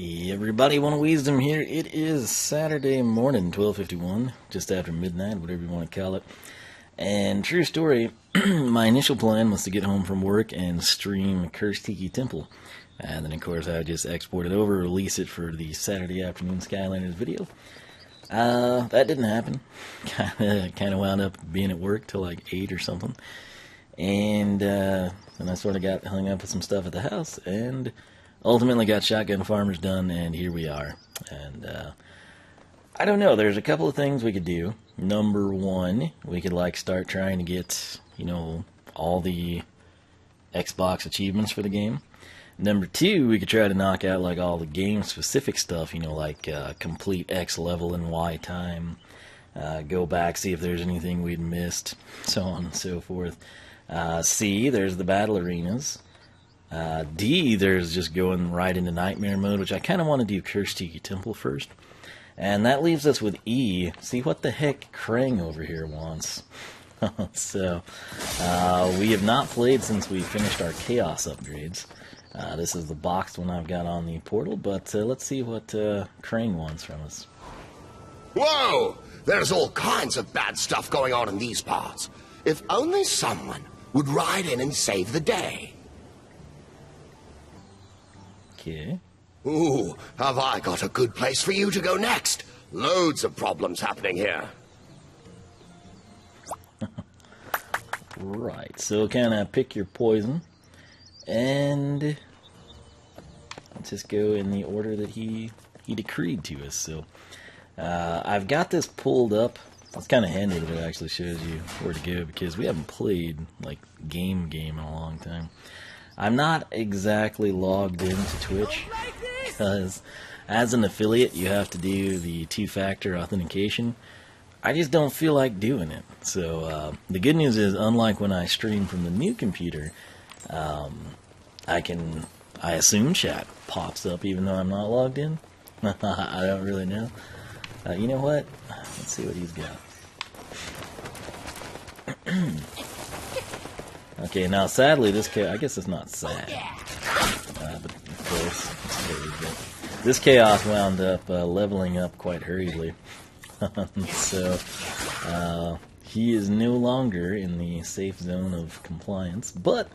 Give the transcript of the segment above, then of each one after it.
Hey everybody, One Wisdom here. It is Saturday morning, 12:51, just after midnight, whatever you want to call it. And true story, my initial plan was to get home from work and stream Cursed Tiki Temple. And then of course I would just export it over, release it for the Saturday afternoon Skylanders video. That didn't happen. Kind of wound up being at work till like 8 or something. And then I sort of got hung up with some stuff at the house and ultimately got Shotgun Farmers done, and here we are. And I don't know, there's a couple of things we could do. Number one, we could like start trying to get, all the Xbox achievements for the game. Number two, we could try to knock out like all the game specific stuff, like complete X level in Y time, go back, see if there's anything we'd missed, so on and so forth. C, there's the battle arenas. D, there's just going right into nightmare mode, which I kind of want to do Cursed Tiki Temple first. And that leaves us with E. See what the heck Krang over here wants. So, we have not played since we finished our Chaos upgrades. This is the boxed one I've got on the portal, but let's see what Krang wants from us. Whoa! There's all kinds of bad stuff going on in these parts. If only someone would ride in and save the day. Okay. Ooh, have I got a good place for you to go next? Loads of problems happening here. Right, so kind of pick your poison, and let's just go in the order that he decreed to us. So I've got this pulled up. It's kind of handy that it actually shows you where to go, because we haven't played like game in a long time. I'm not exactly logged into Twitch, because as an affiliate you have to do the two-factor authentication. I just don't feel like doing it. So the good news is, unlike when I stream from the new computer, I assume chat pops up even though I'm not logged in. I don't really know. You know what? Let's see what he's got. Okay, now sadly this I guess it's not sad, but of course this Chaos wound up leveling up quite hurriedly. So he is no longer in the safe zone of compliance, but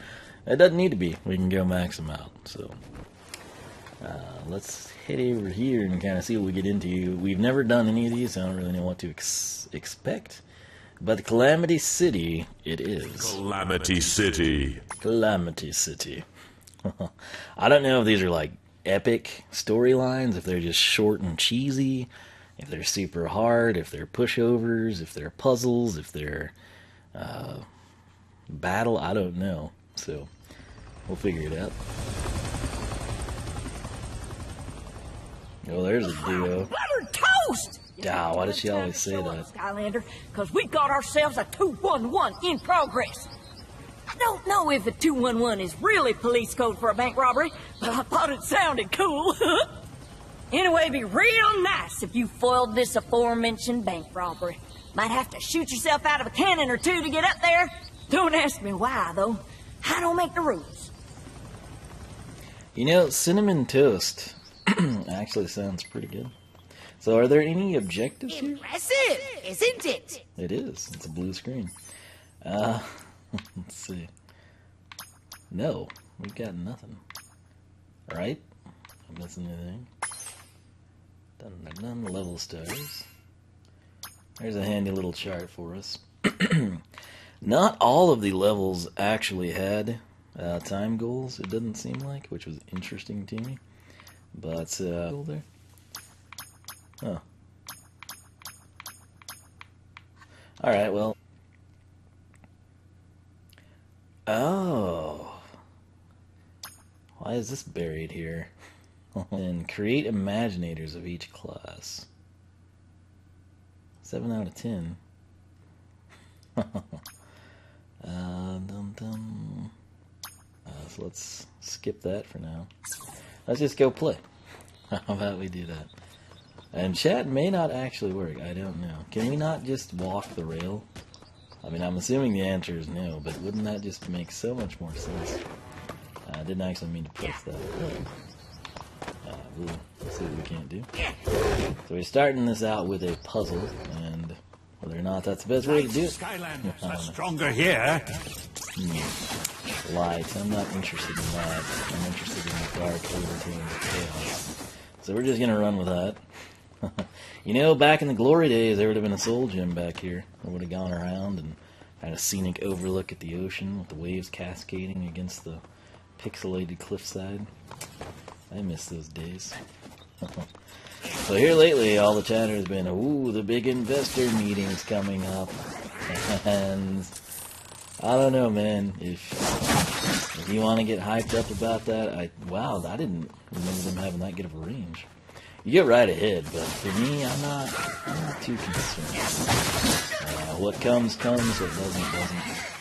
it doesn't need to be. We can go max him out. So let's head over here and kind of see what we get into. We've never done any of these, so I don't really know what to expect. But Calamity City it is. Calamity City. Calamity City. I don't know if these are like epic storylines, if they're just short and cheesy, if they're super hard, if they're pushovers, if they're puzzles, if they're battle. I don't know. So we'll figure it out. Oh, there's a duo. Buttered toast! Why does she always say that? Skylander, because we got ourselves a 211 in progress. I don't know if a 211 is really police code for a bank robbery, but I thought it sounded cool. Anyway, it'd be real nice if you foiled this aforementioned bank robbery. Might have to shoot yourself out of a cannon or two to get up there. Don't ask me why, though. I don't make the rules. Cinnamon toast actually sounds pretty good. So are there any objectives here? Impressive, isn't it? It is. It's a blue screen. Let's see. No, we've got nothing. Right? I'm missing anything. Dun, level stars. There's a handy little chart for us. Not all of the levels actually had time goals, it doesn't seem like, which was interesting to me. But, there. Huh. Alright, well. Oh. Why is this buried here? And create imaginators of each class. 7 out of 10. So let's skip that for now. Let's just go play. How about we do that? And chat may not actually work. I don't know. Can we not just walk the rail? I mean, I'm assuming the answer is no, but wouldn't that just make so much more sense? I didn't actually mean to press that. Ooh, let's see what we can't do. So we're starting this out with a puzzle, and whether or not that's the best way to do it. Skylanders are stronger here. Light. I'm not interested in that. I'm interested in the dark overtones of chaos. So we're just gonna run with that. You know, back in the glory days, there would have been a soul gem back here. I would have gone around and had a scenic overlook at the ocean with the waves cascading against the pixelated cliffside. I miss those days. So here lately, all the chatter has been, ooh, the big investor meeting's coming up. And I don't know, man. If you want to get hyped up about that, wow, I didn't remember them having that good of a range. You get right ahead, but for me, I'm not too concerned. What comes, what doesn't.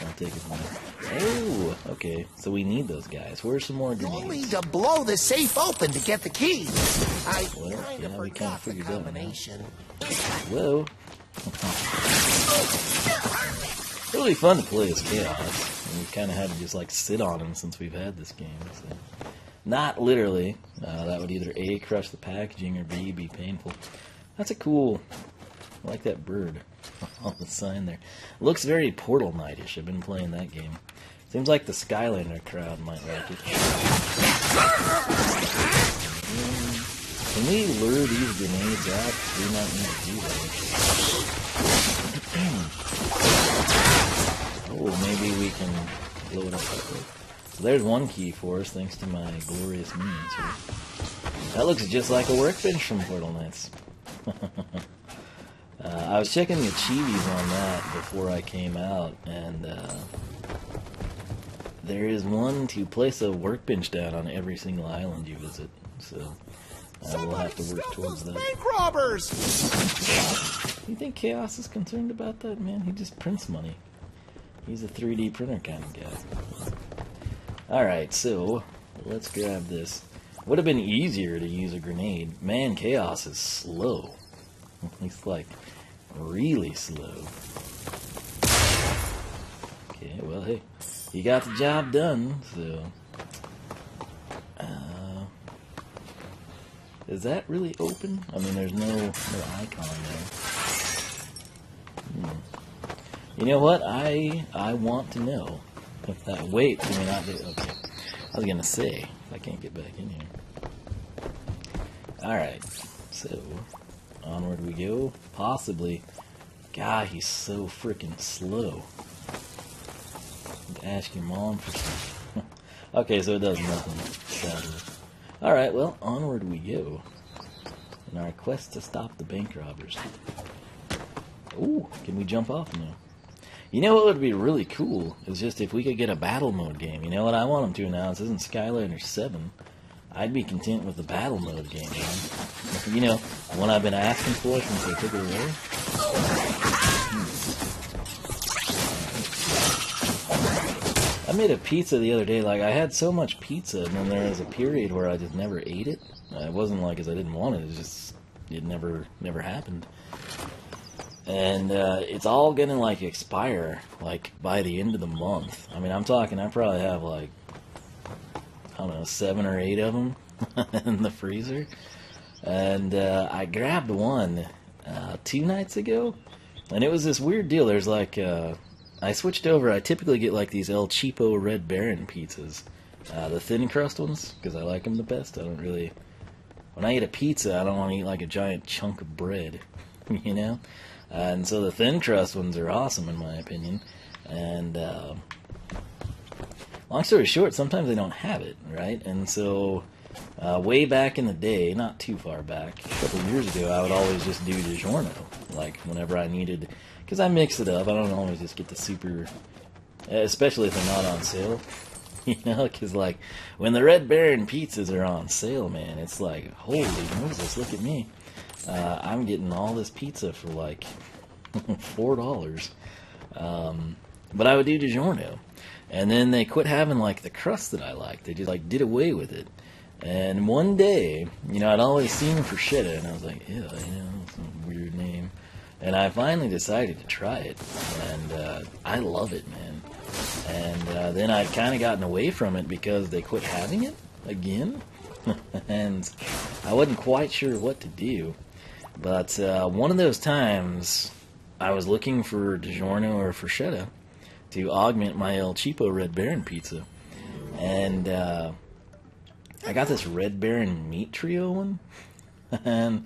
I'll take it from there. Oh, okay. So we need those guys. Where's some more You'll grenades? need to blow the safe open to get the keys. I Well, kind yeah, of we kinda forgot the figured that one out. combination. Whoa. It'll be fun to play as Chaos. And we've kind of had to just like sit on him since we've had this game. So. Not literally. That would either A, crush the packaging, or B, be painful. That's a cool... I like that bird on the sign there. Looks very Portal Knight-ish. I've been playing that game. Seems like the Skylander crowd might like it. Can we lure these grenades out? We might need to do that. Oh, maybe we can blow it up that way. So there's one key for us, thanks to my glorious means here. That looks just like a workbench from Portal Knights. I was checking the achieves on that before I came out, and there is one to place a workbench down on every single island you visit, so we'll have to work towards that. Bank robbers! You think Chaos is concerned about that, man? He just prints money. He's a 3D printer kind of guy. Alright, so let's grab this. Would have been easier to use a grenade. Man, Chaos is slow. He's like really slow. Okay, well, hey, he got the job done, so. Is that really open? I mean, there's no icon there. You know what? I want to know. If that, wait, can we not do it? Okay. I was gonna say, I can't get back in here. Alright, so onward we go. Possibly. God, he's so freaking slow. Ask your mom for some. Okay, so it does nothing, sadly. Alright, well, onward we go. In our quest to stop the bank robbers. Ooh, can we jump off now? You know what would be really cool is just if we could get a battle mode game. You know what I want them to announce isn't Skylander 7. I'd be content with the battle mode game, man. You know, one I've been asking for since they took it away. I made a pizza the other day. Like, I had so much pizza, and then there was a period where I just never ate it. It wasn't like because I didn't want it. It just, it never happened. And it's all gonna like expire like by the end of the month. I mean, I'm talking, I probably have like, I don't know, 7 or 8 of them in the freezer. And I grabbed one 2 nights ago, and it was this weird deal. There's like, I switched over. I typically get like these El Cheapo Red Baron pizzas, the thin crust ones, because I like them the best. I don't really, when I eat a pizza, I don't want to eat like a giant chunk of bread, you know? And so the thin crust ones are awesome in my opinion. And long story short, sometimes they don't have it, right? And so way back in the day, not too far back, a couple of years ago, I would always just do DiGiorno. Like whenever I needed, because I mix it up. I don't always just get the super, especially if they're not on sale. You know, because like when the Red Baron pizzas are on sale, man, it's like, holy Moses, look at me. I'm getting all this pizza for like $4. But I would do DiGiorno. And then they quit having like the crust that I liked. They just like did away with it. And one day, you know, I'd always seen Prosciutto, and I was like, ew, you know, it's a weird name. And I finally decided to try it. And I love it, man. And then I'd kind of gotten away from it because they quit having it again. And I wasn't quite sure what to do, but one of those times I was looking for DiGiorno or Freschetta to augment my El Cheapo Red Baron pizza, and I got this Red Baron meat trio one, and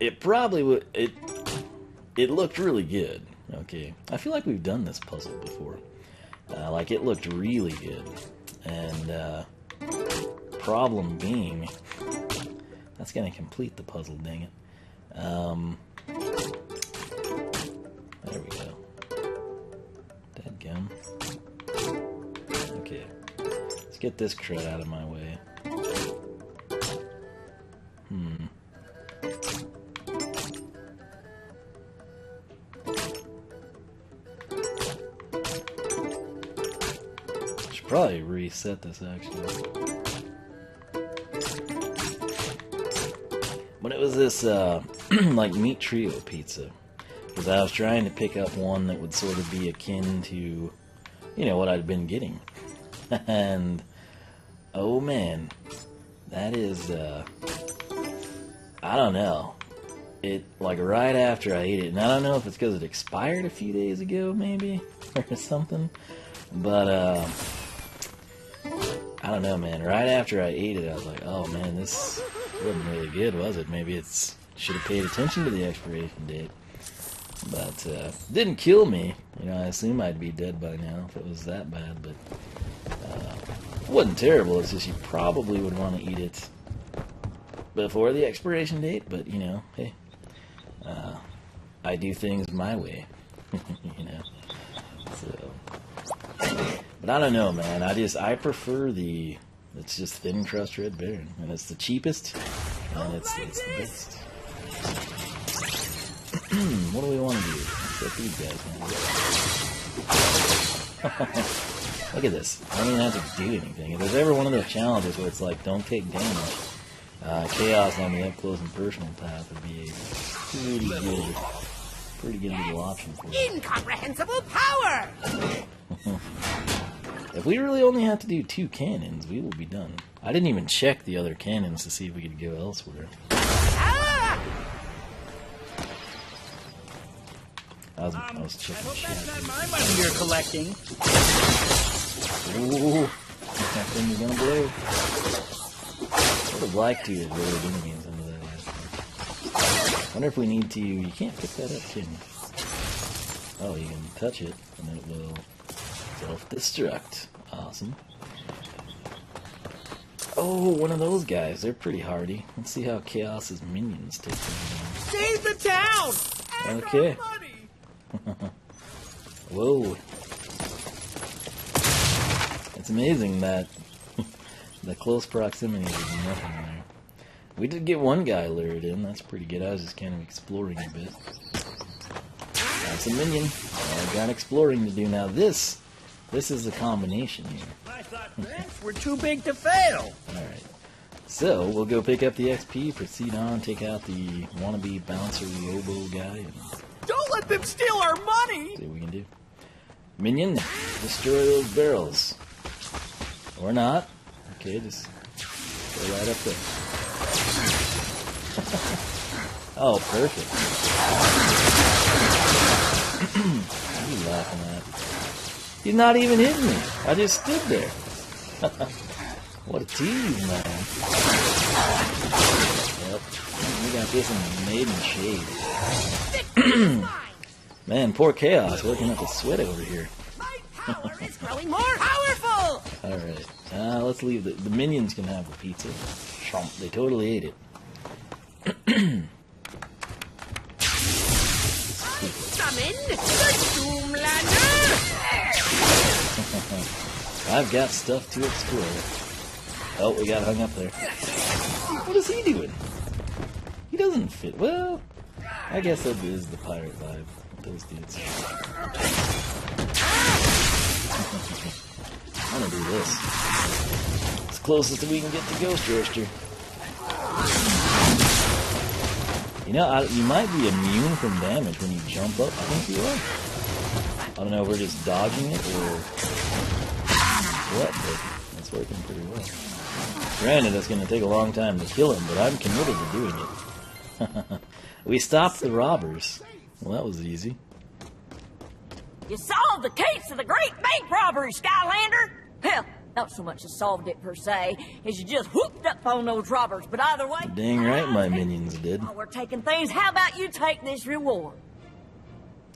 it probably would it looked really good. Okay, I feel like we've done this puzzle before. Like, it looked really good, and problem being, that's gonna complete the puzzle. Dang it. There we go. Dadgum. Okay, let's get this crud out of my way. Should probably reset this, actually. But it was this like meat trio pizza, because I was trying to pick up one that would sort of be akin to, you know, what I'd been getting. And oh man, that is I don't know. It, like, right after I ate it, and I don't know if it's because it expired a few days ago, maybe, or something, but I don't know, man. Right after I ate it, I was like, oh man, this wasn't really good, was it? Maybe it's should have paid attention to the expiration date. But didn't kill me. You know, I assume I'd be dead by now if it was that bad. But it wasn't terrible. It's just you probably would want to eat it before the expiration date. But you know, hey, I do things my way. You know, so. But I don't know, man. I prefer it's just thin crust Red Baron, and it's the cheapest, and it's the best. What do we want to do? Let's let these guys handle it. Look at this. I don't even have to do anything. If there's ever one of those challenges where it's like, don't take damage, Chaos on the up close and personal path would be a pretty good little option for you. Incomprehensible power! If we really only have to do 2 cannons, we will be done. I didn't even check the other cannons to see if we could go elsewhere. Ah! I was checking shit. My money you're collecting. Ooh, that thing is gonna blow. I would have liked to have lured enemies into that aspect. Wonder if we need to. You can't pick that up, can you? Oh, you can touch it, and it will self-destruct. Awesome. Oh, one of those guys. They're pretty hardy. Let's see how Chaos's minions take them down. Save the town! And Okay. our money! Whoa. It's amazing that the close proximity is nothing there. We did get one guy lured in. That's pretty good. I was just kind of exploring a bit. That's a minion. I've got exploring to do now. This is the combination here. I thought rents were too big to fail. Alright. So, we'll go pick up the XP, proceed on, take out the wannabe bouncer Lobo guy, and Don't let them steal our money! see what we can do. Minion, destroy those barrels. Or not. Okay, just go right up there. Oh, perfect. What are you laughing at? He's not even hitting me. I just stood there. What a tease, man. Yep. We got this in maiden shade. Man, poor Chaos working up a sweat over here. My power is growing more powerful! Alright. Let's leave the minions can have the pizza. Chomp. They totally ate it. Summon the Doomlander! I've got stuff to explore. Oh, we got hung up there. What is he doing? He doesn't fit. Well, I guess that is the pirate vibe with those dudes. I'm gonna do this. It's closest that we can get to Ghost Roaster. You know, you might be immune from damage when you jump up. I think you are. I don't know if we're just dodging it or what, but that's It's working pretty well. Granted, it's going to take a long time to kill him, but I'm committed to doing it. We stopped the robbers. Well, that was easy. You solved the case of the great bank robbery, Skylander! Hell, not so much as solved it per se, as you just whooped up on those robbers, but either way... Dang right my minions did. While we're taking things, how about you take this reward?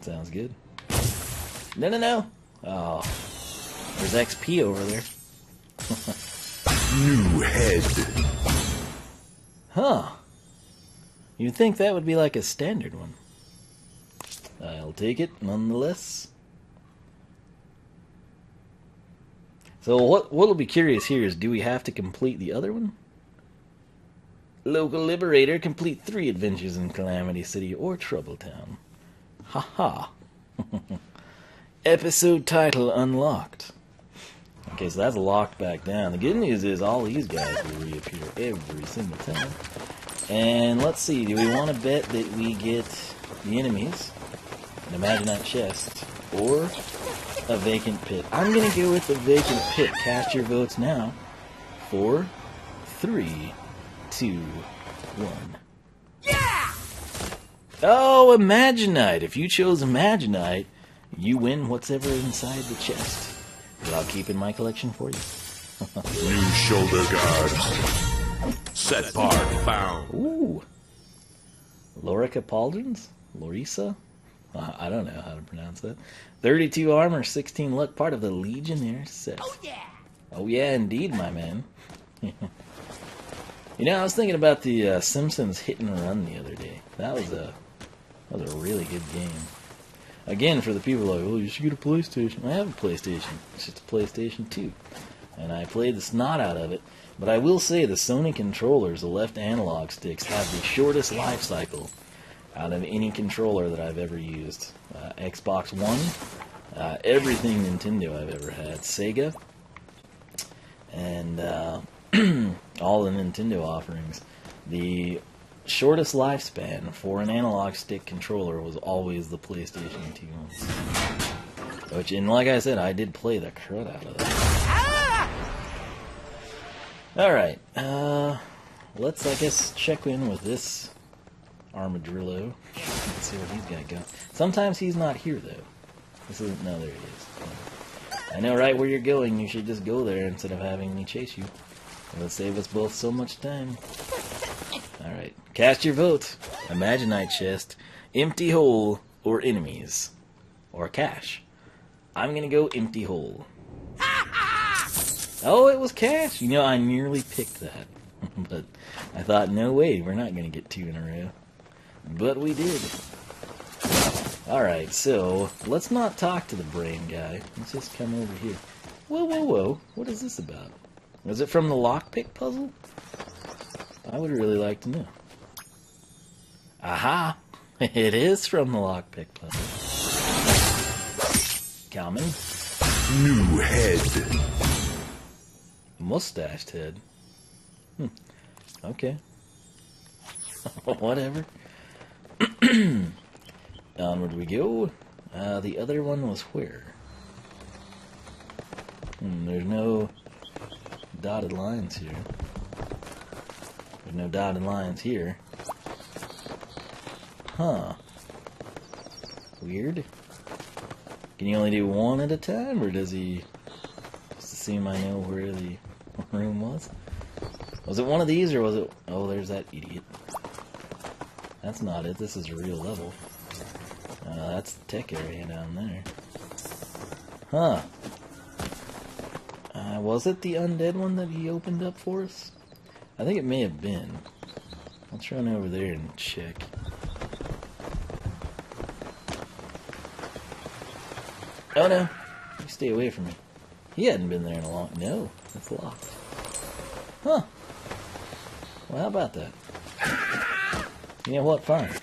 Sounds good. No. Oh. There's XP over there. New head. Huh. You'd think that would be like a standard one. I'll take it, nonetheless. So what'll be curious here is, do we have to complete the other one? Local Liberator, complete 3 adventures in Calamity City or Trouble Town. Haha. Episode title unlocked. Okay, so that's locked back down. The good news is all these guys will reappear every single time. And let's see, do we want to bet that we get the enemies, an Imaginite chest, or a vacant pit? I'm going to go with the vacant pit. Cast your votes now. 4, 3, 2, 1. Yeah! Oh, Imaginite! If you chose Imaginite, you win whatever inside the chest. But I'll keep in my collection for you. New shoulder guard. Set part found. Ooh. Lorica Pauldrons? Lorisa? I don't know how to pronounce that. 32 armor, 16 luck, part of the Legionnaire set. Oh, yeah. Oh yeah, indeed, my man. You know, I was thinking about the Simpsons Hit and Run the other day. That was a really good game. Again, for the people like, oh, you should get a PlayStation. I have a PlayStation. It's just a PlayStation 2. And I played the snot out of it. But I will say the Sony controllers, the left analog sticks, have the shortest life cycle out of any controller that I've ever used. Xbox One, everything Nintendo I've ever had, Sega, and all the Nintendo offerings. The shortest lifespan for an analog stick controller was always the PlayStation 2 one. Which, and like I said, I did play the crud out of that. Alright, let's, I guess, check in with this Armadillo. Let's see what he's got going. Sometimes he's not here, though. This isn't, no, there he is. I know right where you're going. You should just go there instead of having me chase you. It'll save us both so much time. Alright, cast your vote. Imaginite chest, empty hole, or enemies. Or cash. I'm gonna go empty hole. Oh, it was cash! You know, I nearly picked that. But I thought, no way, we're not gonna get 2 in a row. But we did. Alright, so, let's not talk to the brain guy. Let's just come over here. Whoa. What is this about? Was it from the lockpick puzzle? I would really like to know. Aha! It is from the lockpick puzzle. Coming. New head. Mustached head. Okay. Whatever. Onward we go. The other one was where? There's no dotted lines here. There's no dotted lines here. Huh. Weird. Can you only do one at a time, or does he just assume I know where the room was? Was it one of these, or was it... Oh, there's that idiot. That's not it. This is a real level. That's the tech area down there. Huh. Was it the undead one that he opened up for us? I think it may have been. Let's run over there and check. Oh no. You stay away from me. He hadn't been there in a long... No, it's locked. Huh. Well, how about that? You know what? Fine.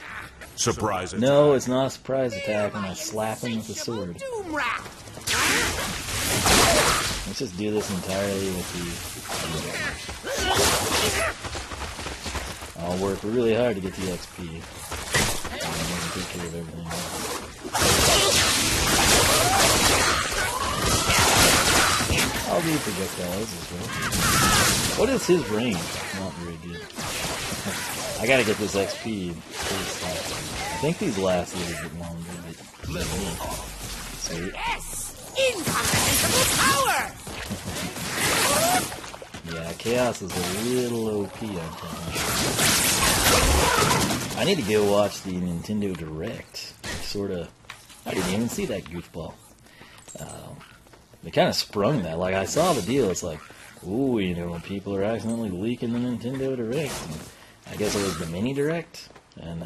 Surprise attack. No, it's not a surprise attack when I slap him with a sword. Doom rat. Let's just do this entirely with the... I'll work really hard to get the XP. And then take care of everything else. I'll do projectiles as well. What is his range? Not very good. I gotta get this XP. I think these last a little bit longer, but sweet. Yes! Incomprehensible power! Yeah, Chaos is a little OP, I'm telling you. I need to go watch the Nintendo Direct. I didn't even see that goofball. They kind of sprung that. Like, I saw the deal. It's like, ooh, you know, when people are accidentally leaking the Nintendo Direct. And I guess it was the mini Direct. And,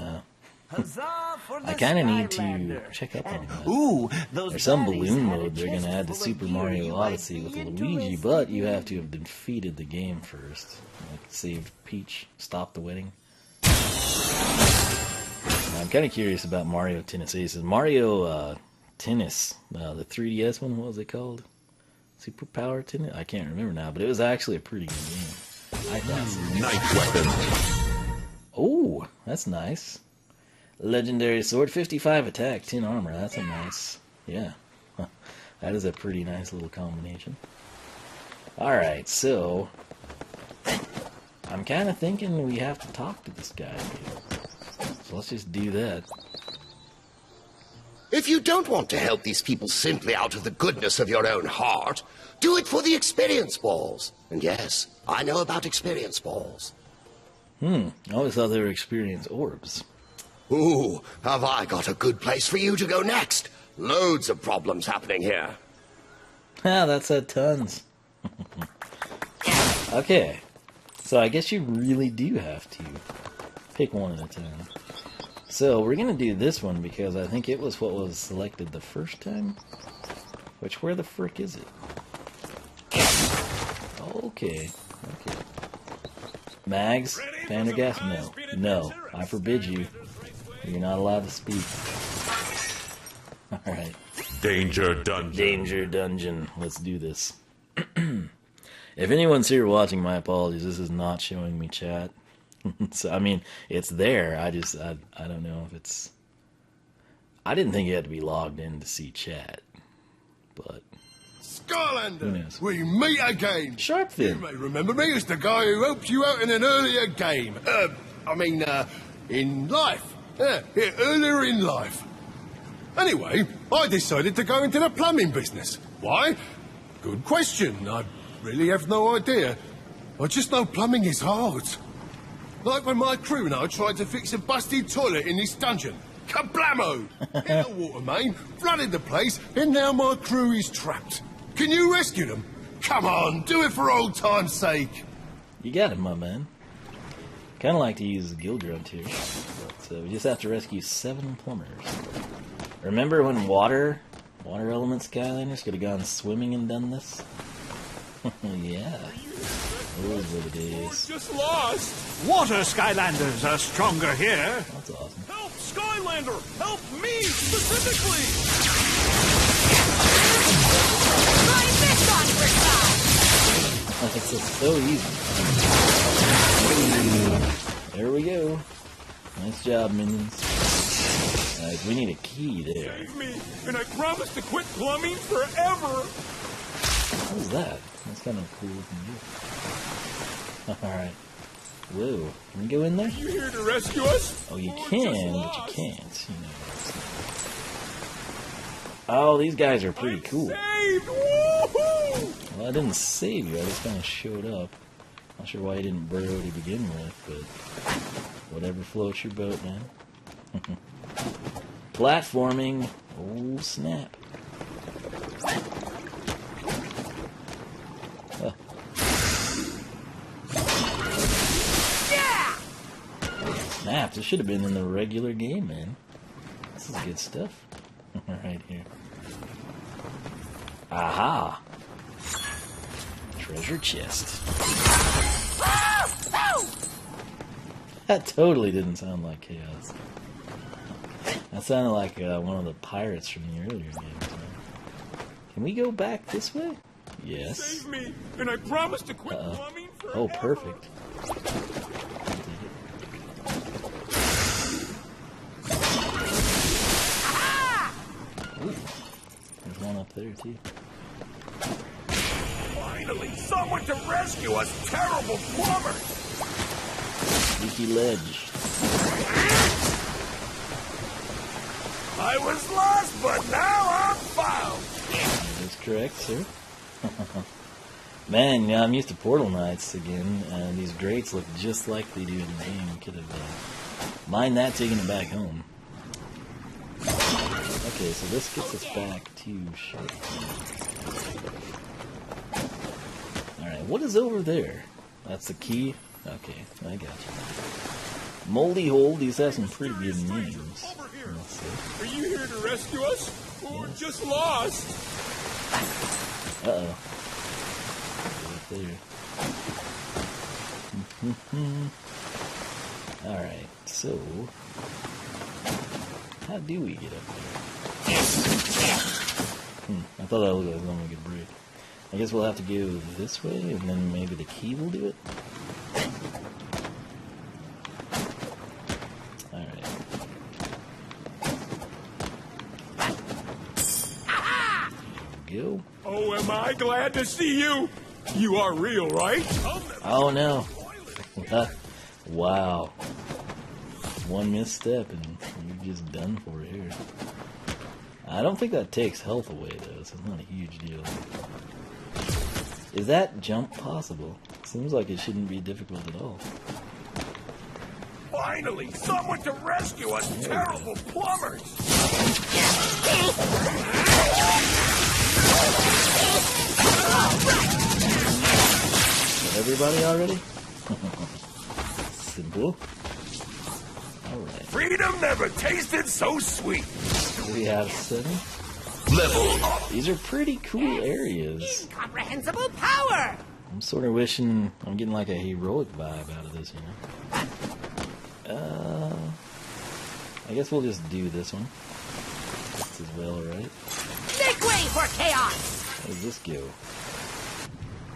I kind of need to check up on that. Ooh, There's some balloon mode they're going to add to Super Mario Odyssey with Luigi, but you have to have defeated the game first. Like, saved Peach, stopped the wedding. I'm kind of curious about Mario Tennis Aces. Mario Tennis, the 3DS one, what was it called? Superpower Tennis? I can't remember now, but it was actually a pretty good game. I thought so. Knife weapon. Oh, that's nice. Legendary sword, 55 attack, 10 armor. That's a nice, yeah. That is a pretty nice little combination. Alright, so I'm kind of thinking we have to talk to this guy. So let's just do that. If you don't want to help these people simply out of the goodness of your own heart, do it for the experience balls. And yes, I know about experience balls. I always thought they were experience orbs. Ooh, have I got a good place for you to go next? Loads of problems happening here. Ah, that said tons. Okay, so I guess you really do have to pick one at a time. So we're going to do this one because I think it was what was selected the first time. Which, where the frick is it? Okay. Mags? Vandergas? No. No. I forbid you. You're not allowed to speak. Alright. Danger Dungeon. Danger Dungeon. Let's do this. If anyone's here watching, my apologies. This is not showing me chat. So, I mean, it's there. I don't know if it's... I didn't think you had to be logged in to see chat. But... Skylander, we meet again. Sharpfin. You may remember me as the guy who helped you out in an earlier game. In life. Yeah, earlier in life. Anyway, I decided to go into the plumbing business. Why? Good question. I really have no idea. I just know plumbing is hard. Like when my crew and I tried to fix a busted toilet in this dungeon. Kablamo! Hit a water main, flooded the place, and now my crew is trapped. Can you rescue them? Come on, do it for old time's sake. You got it, my man. Kind of like to use the guild grunt here. So we just have to rescue 7 plumbers. Remember when water element Skylanders could have gone swimming and done this? Yeah. Those were the days. Just lost. Water Skylanders are stronger here. That's awesome. Help, Skylander! Help me specifically! Try this on for size! It's just so easy. There we go. Nice job, minions. Alright, we need a key there. Save me, and I promise to quit plumbing forever! What is that? That's kind of cool looking. Alright. Whoa. Can we go in there? Are you here to rescue us? Oh, you can, but you can't. You know. Oh, these guys are pretty cool. Saved! Woohoo! Well, I didn't save you. I just kind of showed up. Not sure why you didn't burrow to begin with, but whatever floats your boat, man. Platforming. Oh, snap. Oh. Yeah! Snap. This should have been in the regular game, man. This is good stuff. Right here. Aha! Treasure chest. That totally didn't sound like chaos. That sounded like one of the pirates from the earlier games. Can we go back this way? Yes. Save me, and I promise to quit plumbing forever! Oh, perfect. Ooh, there's one up there too. Finally, someone to rescue us terrible plumbers! Leaky ledge. I was lost, but now I'm found! That is correct, sir. Man, yeah, I'm used to Portal Knights again, and these grates look just like they do in the game. Could have mind that taking it back home. Okay, so this gets us back to ship. Alright, what is over there? That's the key? Okay, I got you. Moldy Hole, these have some pretty good names. Over here! Let's see. Are you here to rescue us? We're just lost! Uh-oh. Right there. Alright, so... how do we get up there? I thought that looked like one we could break. I guess we'll have to go this way, and then maybe the key will do it? Alright. There we go. Oh, am I glad to see you! You are real, right? Oh no. Wow. One misstep and you're just done for here. I don't think that takes health away though, so it's not a huge deal. Is that jump possible? Seems like it shouldn't be difficult at all. Finally, someone to rescue us terrible plumbers! Everybody already? Simple. Alright. Freedom never tasted so sweet! We have 7. Level up! These are pretty cool areas. Incomprehensible power! I'm sort of wishing I'm getting like a heroic vibe out of this, you know? I guess we'll just do this one. This as well, right? Make way for chaos! How does this go?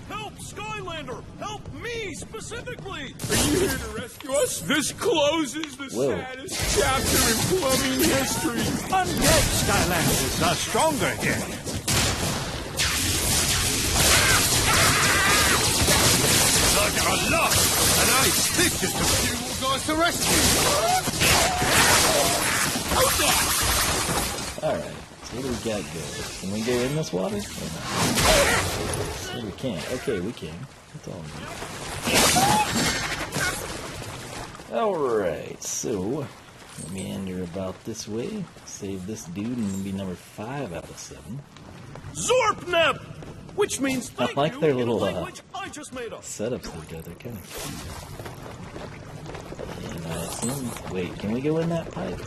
Help, Skylander! Help me specifically! Are you here to rescue us? This closes the Whoa. saddest chapter in plumbing history! Undead Skylanders are stronger here. Like a lot! And hey, this just a few more guys to rescue! Alright, so what do we got going? Can we go in this water? Or not? No, we can't. Okay, we can. That's all good. Alright, so let me enter about this way. Save this dude and be number 5 out of 7. Zorpnep! Which means I thank like you their in a little language I just made up. setups they got. They're kind of cute. And I assume... Wait, can we go in that pipe?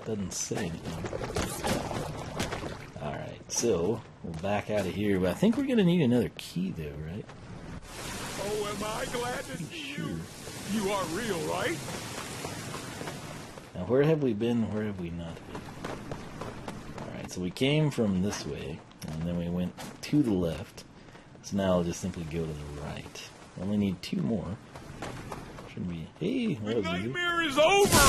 Doesn't say anything. Alright, so we'll back out of here, but I think we're gonna need another key though, right? Oh, am I glad to see Sure. you? You are real, right? Now where have we been, where have we not been? Alright, so we came from this way, and then we went to the left. So now I'll just simply go to the right. We only need 2 more. Should be... Hey, The that was easy. nightmare is over!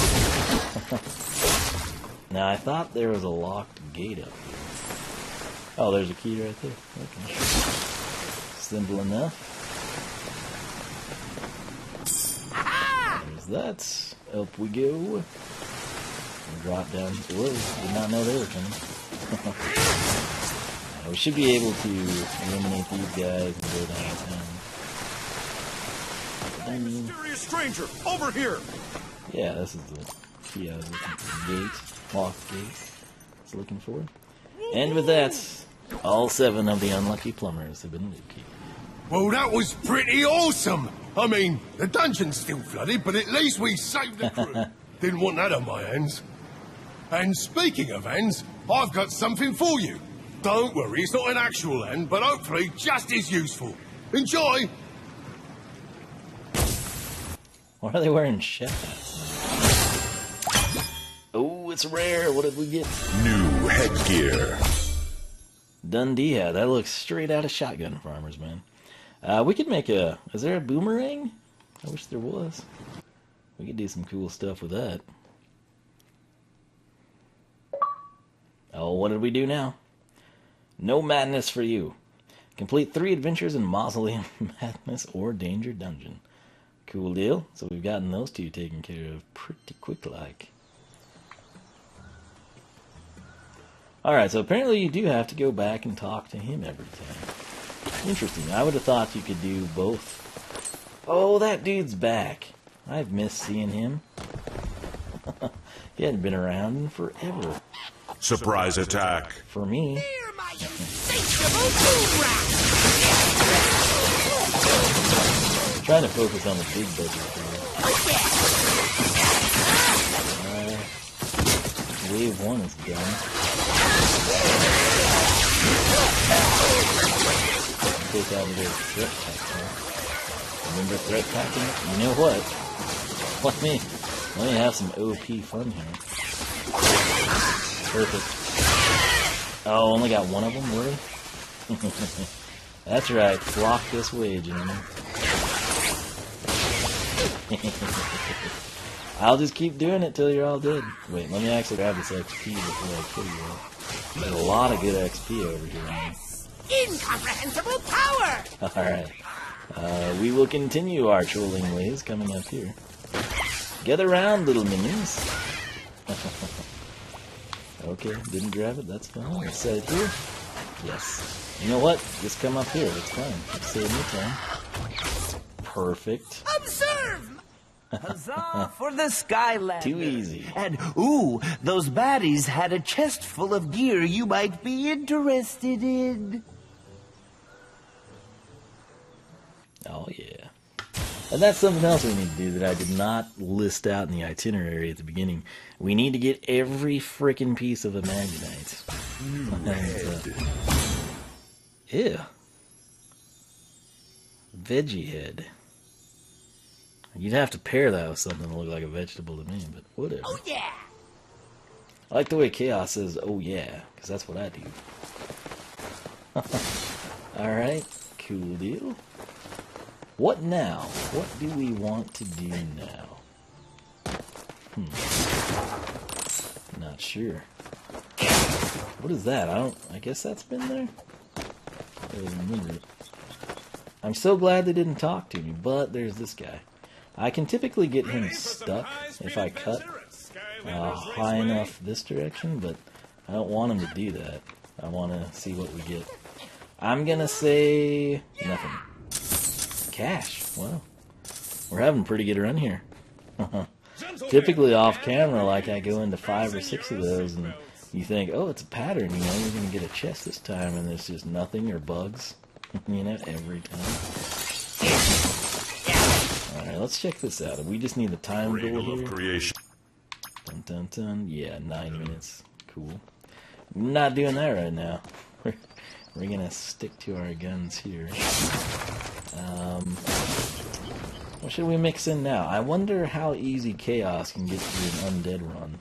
Now I thought there was a locked gate up here. Oh, there's a key right there. Okay. Simple enough. There's that. Up we go. And drop down. Whoa, did not know they were coming. We should be able to eliminate these guys and go downtown. Mysterious stranger, over here! Yeah, this is the key I was looking for. Gate. Locked gate. I was looking for. And with that, all 7 of the unlucky plumbers have been loot-keyed. Well, that was pretty awesome! I mean, the dungeon's still flooded, but at least we saved the crew. Didn't want that on my hands. And speaking of hands, I've got something for you. Don't worry, it's not an actual hand, but hopefully just as useful. Enjoy! Why are they wearing chef hats? Oh, it's rare. What did we get? New headgear. Dundee hat. That looks straight out of Shotgun Farmers, man. We could make a... Is there a boomerang? I wish there was. We could do some cool stuff with that. Oh, what did we do now? No madness for you. Complete 3 adventures in Mausoleum Madness or Danger Dungeon. Cool deal. So we've gotten those 2 taken care of pretty quick-like. Alright, so apparently you do have to go back and talk to him every time. Interesting. I would have thought you could do both. Oh, that dude's back. I've missed seeing him. He hadn't been around in forever. Surprise attack. For me. Hear my insatiable boomerang! Trying to focus on the big budget here. Wave 1 is done. Take out their threat tactic. Remember threat tactic? You know what? Let me have some OP fun here. Perfect. Oh, only got one of them, really? That's right, flock this way, gentlemen. I'll just keep doing it till you're all dead. Wait, let me actually grab this XP before I kill you all. There's a lot of good XP over here. Man. Incomprehensible power! Alright. We will continue our trolling ways coming up here. Get around, little minions. Okay, didn't grab it, that's fine. Let's set it here. Yes. You know what? Just come up here, it's fine. It's saving me time. Perfect. Observe! Huzzah for the Skylander. Too easy. And, ooh, those baddies had a chest full of gear you might be interested in. Oh, yeah. And that's something else we need to do that I did not list out in the itinerary at the beginning. We need to get every frickin' piece of Imaginite. Ew. Veggie head. You'd have to pair that with something that looked like a vegetable to me, but whatever. Oh yeah! I like the way Chaos says, oh yeah, because that's what I do. Alright, cool deal. What now? What do we want to do now? Not sure. What is that? I guess that's been there? I don't remember it. I'm so glad they didn't talk to me, but there's this guy. I can typically get him stuck if I cut high enough this direction, but I don't want him to do that. I want to see what we get. I'm gonna say nothing. Cash. Well, we're having a pretty good run here. Typically off camera, like I go into 5 or 6 of those, and you think, oh, it's a pattern, you know, you're gonna get a chest this time, and there's just nothing or bugs, you know, every time. Alright, let's check this out. We just need the time goal here. Creation. Dun dun dun. Yeah, 9 minutes. Cool. I'm not doing that right now. We're gonna stick to our guns here. What should we mix in now? I wonder how easy Chaos can get through an undead run.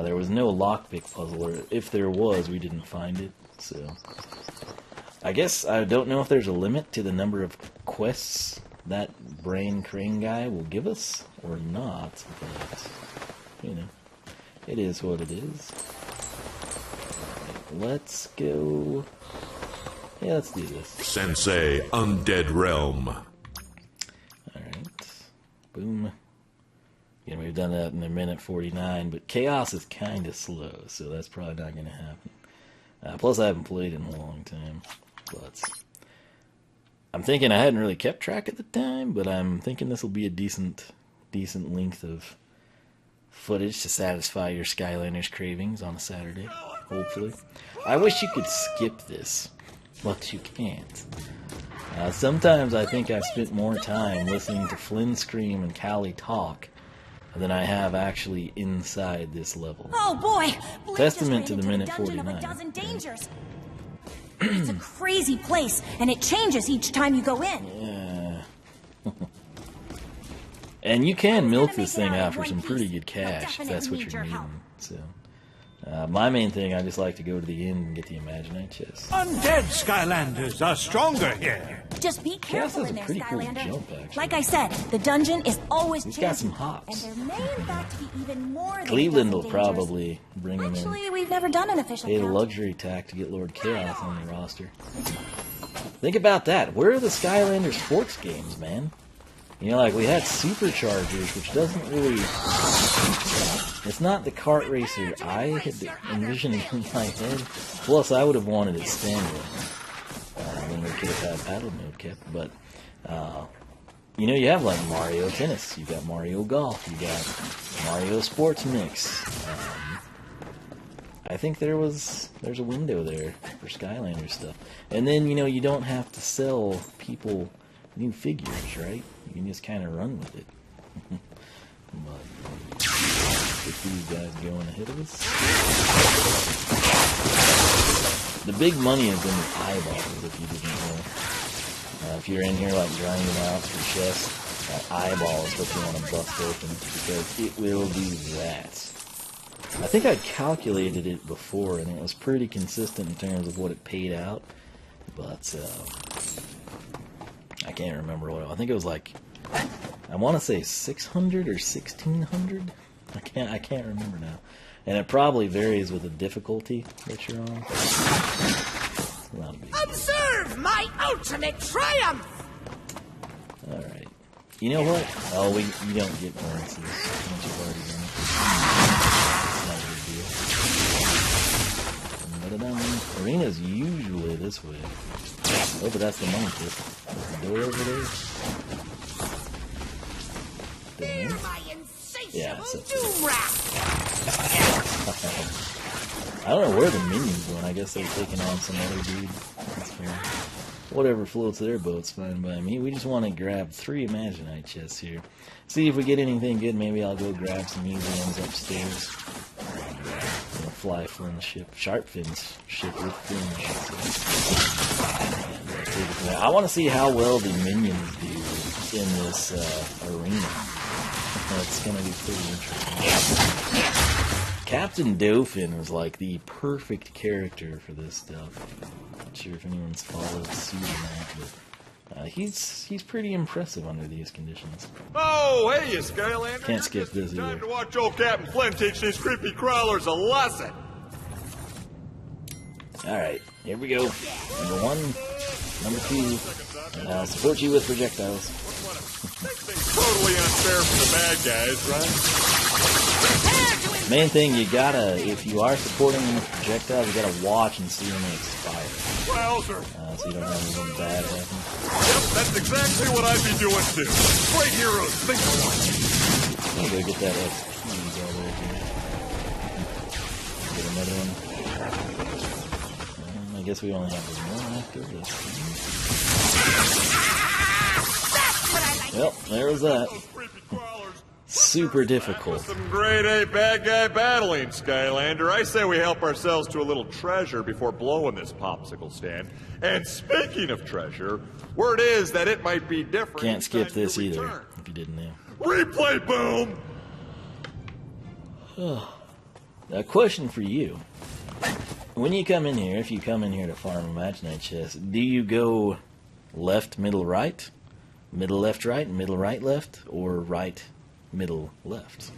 There was no lockpick puzzle, or if there was, we didn't find it, so... I guess I don't know if there's a limit to the number of quests that Brain Crane guy will give us, or not, but, you know, it is what it is. Right, let's go... Yeah, let's do this. Sensei, Undead Realm. Alright. Boom. Yeah, we've done that in a minute 49, but Chaos is kind of slow, so that's probably not going to happen. Plus, I haven't played in a long time, but... I'm thinking I hadn't really kept track at the time, but I'm thinking this will be a decent length of footage to satisfy your Skylanders cravings on a Saturday, hopefully. I wish you could skip this, but you can't. Sometimes I think I've spent more time listening to Flynn scream and Callie talk than I have actually inside this level. Oh boy! Blake Testament just to the ran minute into a dungeon 49. Of a dozen dangers. It's a crazy place, and it changes each time you go in. Yeah. And you can milk gonna this make it thing out out in for one some piece. pretty good You'll cash if that's definitely what need you're your help. needing. So, my main thing, I just like to go to the end and get the Imaginite chest. Undead Skylanders are stronger here. Just be careful has a in there, pretty cool Skylander. jump, actually. Like I said, the dungeon is always He's changing. got some hops. And there may in fact be even more than Cleveland a will dozen dangers. probably bring him in. Actually, we've never done an official Pay the count. luxury tax to get Lord Chaos on the roster. Think about that. Where are the Skylander sports games, man? You know, like we had Superchargers, which doesn't really... It's not the kart racer I had envisioned in my head. Plus, I would have wanted it standard. Then we could have had paddle mode kept. But, you know, you have like Mario Tennis. You got Mario Golf. You got Mario Sports Mix. I think there's a window there for Skylander stuff. And then, you know, you don't have to sell people new figures, right? You can just kind of run with it. But get these guys going ahead of us. The big money is in the eyeballs, if you didn't know. If you're in here like grinding out for chests, that eyeball is what you want to bust open, because it will do that. I think I calculated it before, and it was pretty consistent in terms of what it paid out, but I can't remember what I think it was like. I want to say 600 or 1600. I can't remember now, and it probably varies with the difficulty that you're on. It's not a big deal. Observe my ultimate triumph! All right. You know what? Oh, you don't get bonuses once you've already done it. Arena's usually this way. Oh, but that's the money pit. There's the door over there. Fear my insatiable Yeah, so doom rat! I don't know where the minions went. I guess they're taking on some other dude. That's fair. Whatever floats their boat's fine by me. We just want to grab 3 Imaginite chests here. See if we get anything good. Maybe I'll go grab some easy ones upstairs. Fly Flynn's ship. Sharpfin's ship with Flynn. I want to see how well the minions do in this arena. It's going to be pretty interesting. Captain Dauphin is like the perfect character for this stuff. Not sure if anyone's followed suit or not, but he's pretty impressive under these conditions. Oh, hey, you Skylander. Can't skip this either. Time to watch old Captain Flynn teach these creepy crawlers a lesson. Alright, here we go. Number 1, number 2, and I'll support you with projectiles. Totally unfair for the bad guys, right? Main thing, you gotta, if you are supporting them with projectiles, you gotta watch and see when they expire. Wowzer. So you don't have anything bad happen. Yep, that's exactly what I'd be doing too. Great heroes, think alike. I'm gonna go get that XP all the way here. Get another one. I guess we only have one after this. Well, there was that. Super difficult. Some grade A bad guy battling, Skylander. I say we help ourselves to a little treasure before blowing this popsicle stand. And speaking of treasure, word is that it might be different. Can't skip this either, if you didn't know. Replay boom! A question for you. When you come in here, if you come in here to farm Imaginite chests, do you go left, middle, right? Middle, left, right? Middle, right, left? Or right, middle, left?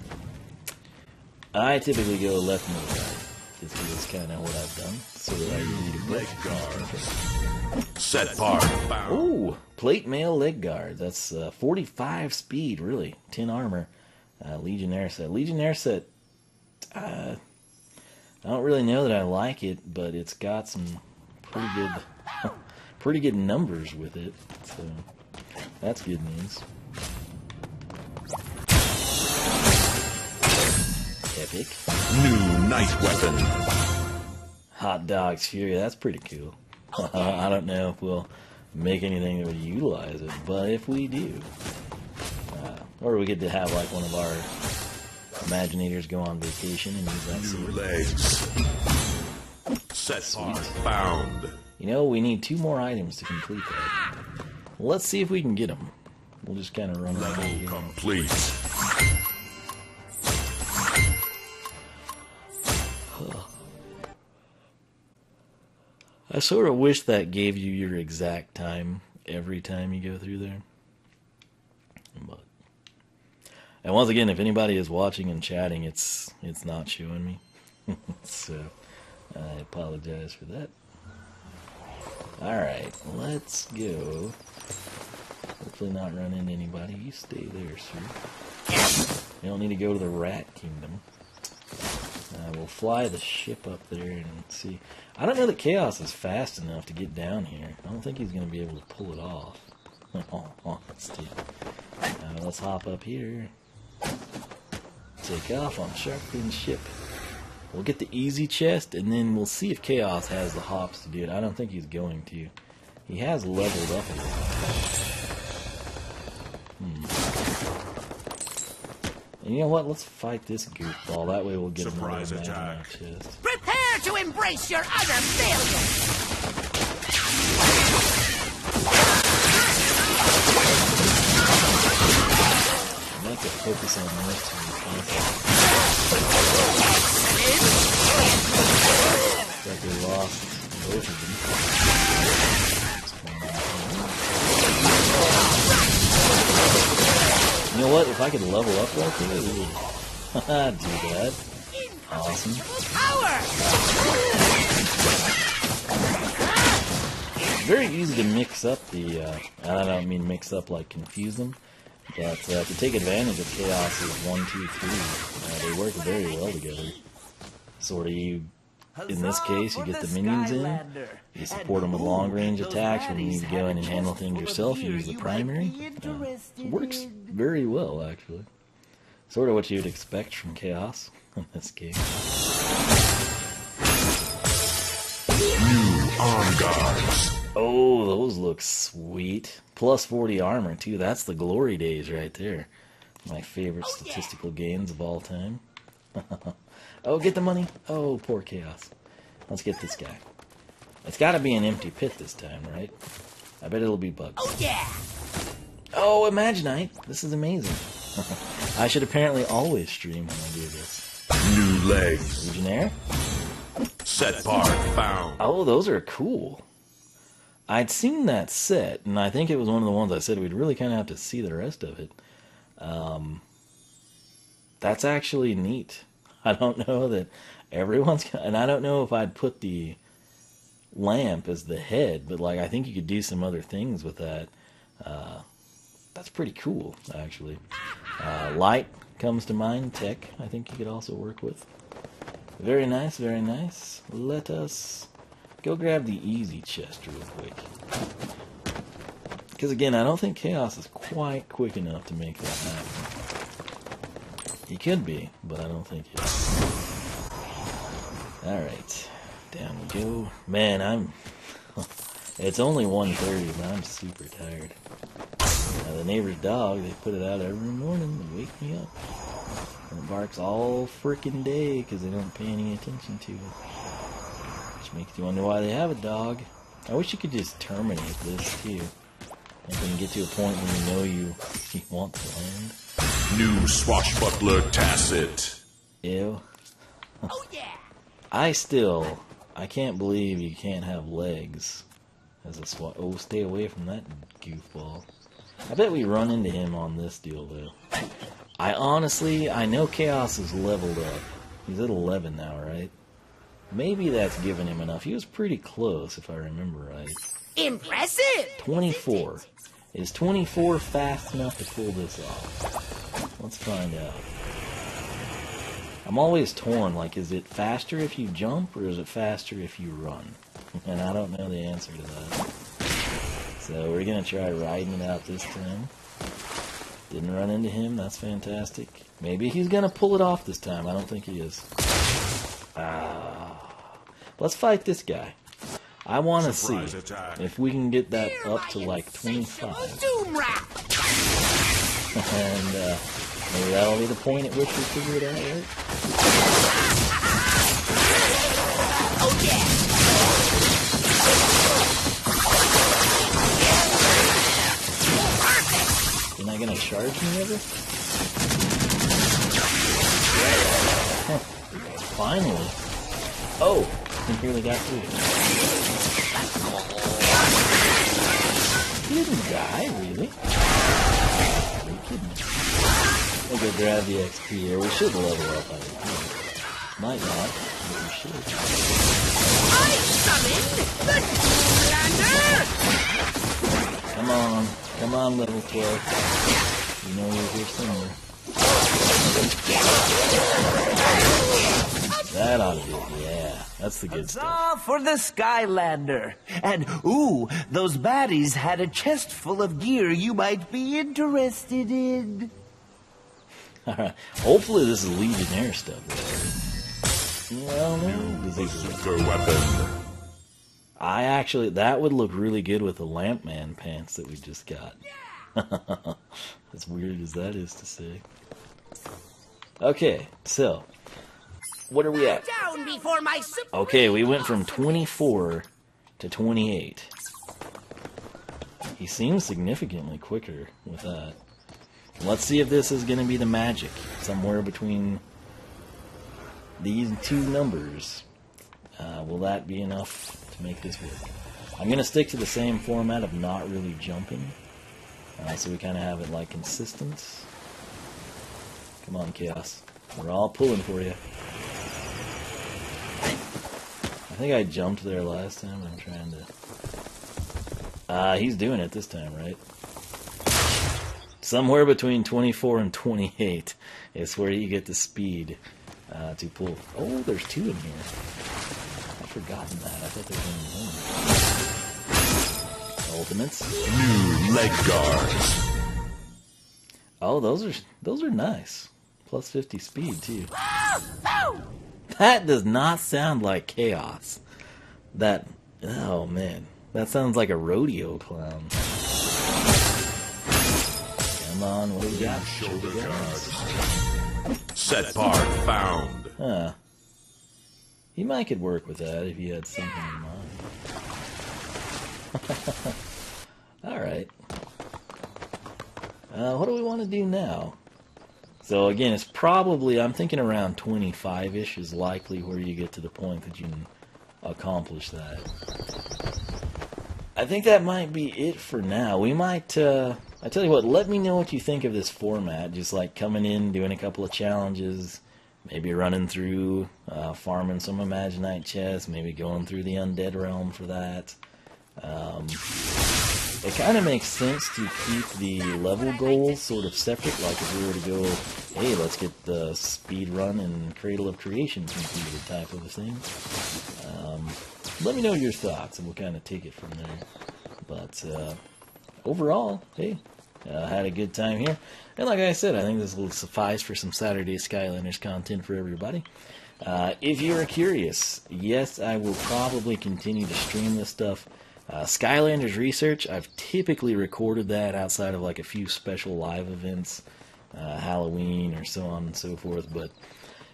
I typically go left, middle, right. This is kind of what I've done. So I need a leg guard. Set part found. Ooh, plate mail leg guard. That's 45 speed, really. 10 armor. Legionnaire set. Legionnaire set, I don't really know that I like it, but it's got some pretty good numbers with it. So that's good news. Epic. New night weapon. Hot Dog's Fury. That's pretty cool. I don't know if we'll make anything that would utilize it, but if we do, or we get to have like one of our Imaginators go on vacation and use that sword. New legs. Set part found. You know, we need 2 more items to complete that. Let's see if we can get them. We'll just kind of run right here. Complete. I sort of wish that gave you your exact time every time you go through there. But, and once again, if anybody is watching and chatting, it's not showing me. So I apologize for that. Alright, let's go. Hopefully not run into anybody. You stay there, sir. You don't need to go to the Rat Kingdom. We'll fly the ship up there and see. I don't know that Chaos is fast enough to get down here. I don't think he's going to be able to pull it off. Let's do. Let's hop up here. Take off on Sharkfin's ship. We'll get the easy chest, and then we'll see if Chaos has the hops to do it. I don't think he's going to. He has leveled up a little. And you know what? Let's fight this goofball. That way we'll get Surprise another attack. chest. Prepare to embrace your utter failure! I'd like to focus on this one. Looks like we lost both of them. You know what? If I could level up right here, we would do that. Awesome. Very easy to mix up the, I don't mean mix up like confuse them, but to take advantage of Chaos's 1, 2, 3, they work very well together. Sort of you, in this case, you get the minions in, you support them with long range attacks. When you need to go in and handle things yourself, you use the primary. It works very well, actually. Sort of what you'd expect from Chaos in this game. New arm guards. Oh, those look sweet. Plus 40 armor, too. That's the glory days right there. My favorite statistical gains of all time. Oh, get the money. Oh, poor Chaos. Let's get this guy. It's got to be an empty pit this time, right? I bet it'll be bugs. Oh, yeah! Oh, Imaginite. This is amazing. I should apparently always stream when I do this. New legs. Legionnaire? Set part found. Oh, those are cool. I'd seen that set, and I think it was one of the ones I said we'd really kind of have to see the rest of it. That's actually neat. I don't know that everyone's... And I don't know if I'd put the lamp as the head, but like I think you could do some other things with that. That's pretty cool, actually. Light comes to mind. Tech, I think you could also work with. Very nice, very nice. Let us go grab the easy chest real quick. Because again, I don't think Chaos is quite quick enough to make that happen. He could be, but I don't think he is. Alright, down we go. Man, it's only 1:30, but I'm super tired. The neighbor's dog, they put it out every morning to wake me up. And it barks all frickin' day because they don't pay any attention to it. Which makes you wonder why they have a dog. I wish you could just terminate this too. And then get to a point when you know you want to land. New swashbuckler Tacit. Ew. Oh yeah! I can't believe you can't have legs as a swat. Oh, stay away from that goofball. I bet we run into him on this deal, though. I know Chaos is leveled up. He's at 11 now, right? Maybe that's given him enough. He was pretty close, if I remember right. Impressive! 24. Is 24 fast enough to pull this off? Let's find out. I'm always torn, like, is it faster if you jump, or is it faster if you run? And I don't know the answer to that. So we're going to try riding it out this time. Didn't run into him, that's fantastic. Maybe he's going to pull it off this time, I don't think he is. Let's fight this guy. I want to see if we can get that up to like 25. And maybe that'll be the point at which we figure it out, right? Oh yeah! You're not gonna charge me ever? Huh. Finally. Oh, he really got through. He didn't die, really. Are you kidding me? We'll go grab the XP here. We should level up, I think. Might not, but we should. I summon the Doomlander! Come on, level 12. You know you're here somewhere. That ought to do it. Yeah, that's the good stuff. Huzzah for the Skylander! And, ooh, those baddies had a chest full of gear you might be interested in. Alright, hopefully this is Legionnaire stuff. Yeah, I don't know. Super weapon. That would look really good with the Lampman pants that we just got. As weird as that is to say. Okay, so, what are we at? Down before my super. Okay, we went from 24 to 28. He seems significantly quicker with that. Let's see if this is going to be the magic. Somewhere between these two numbers. Will that be enough to make this work? I'm going to stick to the same format of not really jumping. So we kind of have it like consistent. Come on, Chaos. We're all pulling for you. I think I jumped there last time. I'm trying to... he's doing it this time, right? Somewhere between 24 and 28 is where you get the speed to pull. Oh, there's two in here. I've forgotten that. I thought there was only one. Ultimates. New leg guards. Oh, those are nice. Plus 50 speed too. That does not sound like Chaos. Oh man, that sounds like a rodeo clown. Come on, what do we got? Shoulder guards. Set part found. Huh. He might could work with that if he had something in mind. Alright. What do we want to do now? So again, it's probably, I'm thinking around 25-ish is likely where you get to the point that you can accomplish that. I think that might be it for now. We might, I tell you what, let me know what you think of this format. Just like coming in, doing a couple of challenges, maybe running through, farming some Imaginite chests, maybe going through the Undead Realm for that. It kind of makes sense to keep the level goals sort of separate, like if we were to go, hey, let's get the speed run and Cradle of Creation completed type of a thing. Let me know your thoughts and we'll kind of take it from there. But overall, hey, had a good time here. And like I said, I think this will suffice for some Saturday Skylanders content for everybody. If you're curious, yes, I will probably continue to stream this stuff. Skylanders Research, I've typically recorded that outside of like a few special live events, Halloween or so on and so forth, but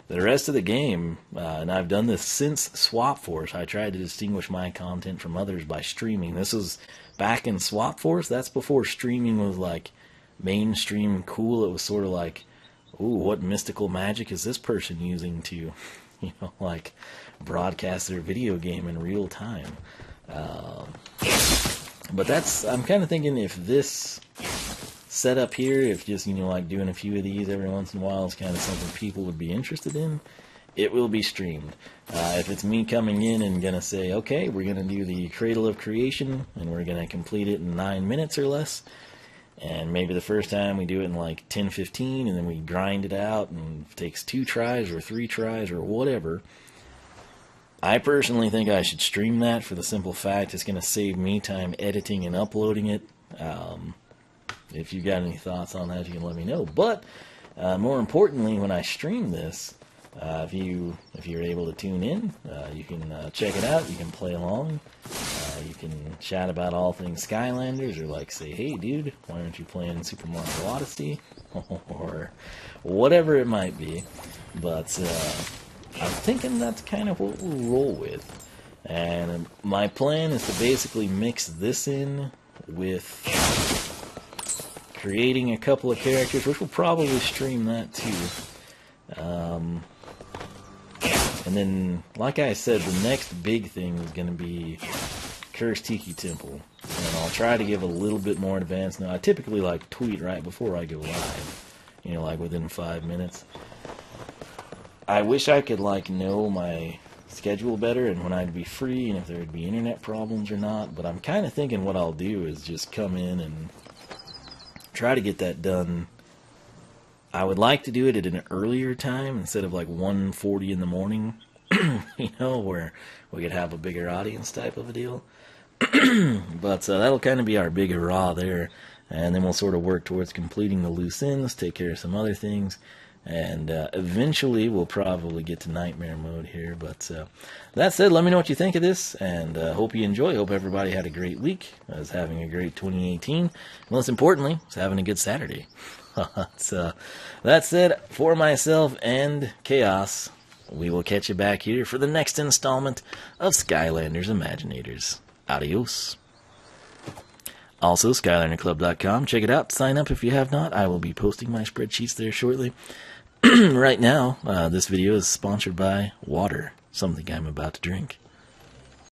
the rest of the game, and I've done this since Swap Force, I tried to distinguish my content from others by streaming. This was back in Swap Force, that's before streaming was like mainstream cool. It was sort of like, ooh, what mystical magic is this person using to, like broadcast their video game in real time. But I'm kind of thinking if this setup here, if just, like doing a few of these every once in a while is kind of something people would be interested in, it will be streamed. If it's me coming in and going to say, okay, we're going to do the Cradle of Creation, and we're going to complete it in 9 minutes or less, and maybe the first time we do it in like 10-15, and then we grind it out, and it takes 2 tries or 3 tries or whatever, I personally think I should stream that for the simple fact it's going to save me time editing and uploading it. If you've got any thoughts on that, you can let me know. But more importantly, when I stream this, if you're able to tune in, you can check it out. You can play along. You can chat about all things Skylanders, or like say, hey dude, why aren't you playing Super Mario Odyssey? Or whatever it might be. But I'm thinking that's kind of what we'll roll with. And my plan is to basically mix this in with creating a couple of characters, which will probably stream that too. And then, like I said, the next big thing is going to be Cursed Tiki Temple. And I'll try to give a little bit more advance. Now, I typically like tweet right before I go live. Like within 5 minutes. I wish I could know my schedule better and when I'd be free and if there would be internet problems or not. But I'm kind of thinking what I'll do is just come in and try to get that done. I would like to do it at an earlier time instead of like 1:40 in the morning, you know, where we could have a bigger audience type of a deal. But that'll kind of be our big hurrah there, and then we'll sort of work towards completing the loose ends, take care of some other things, and eventually we'll probably get to nightmare mode here. But that said, let me know what you think of this, and hope you enjoy. Hope everybody had a great week, is having a great 2018, most importantly, is having a good Saturday. So, that said, for myself and Chaos, we will catch you back here for the next installment of Skylanders Imaginators. Adios. Also, SkylanderClub.com. Check it out. Sign up if you have not. I will be posting my spreadsheets there shortly. Right now, this video is sponsored by water, something I'm about to drink.